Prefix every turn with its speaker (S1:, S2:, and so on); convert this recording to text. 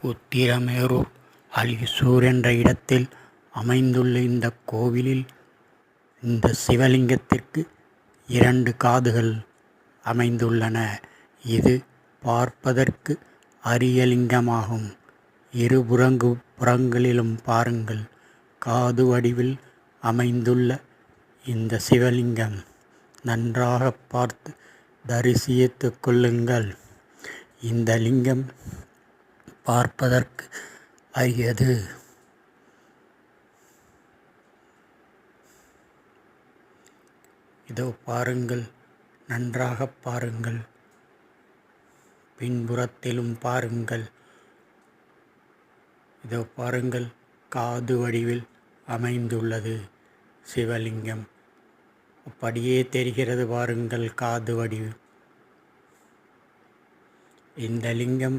S1: உத்திரமேரூர் அலிசூர் என்ற இடத்தில் அமைந்துள்ள இந்த கோவிலில் இந்த சிவலிங்கத்திற்கு 2 காதுகள் அமைந்துள்ளன. இது பார்ப்பதற்கு அரிய லிங்கமாகும். புறங்களிலும் பாருங்கள், காது வடிவில் அமைந்துள்ள இந்த சிவலிங்கம் நன்றாக பார்த்து தரிசித்துக் கொள்ளுங்கள். இந்த லிங்கம் பார்ப்பதற்கு அரியது. இதோ பாருங்கள், நன்றாக பாருங்கள். பின்புறத்திலும் பாருங்கள். இதோ பாருங்கள், காது வடிவில் அமைந்துள்ளது சிவலிங்கம். அப்படியே தெரிகிறது பாருங்கள், காது வடிவு. இந்த லிங்கம்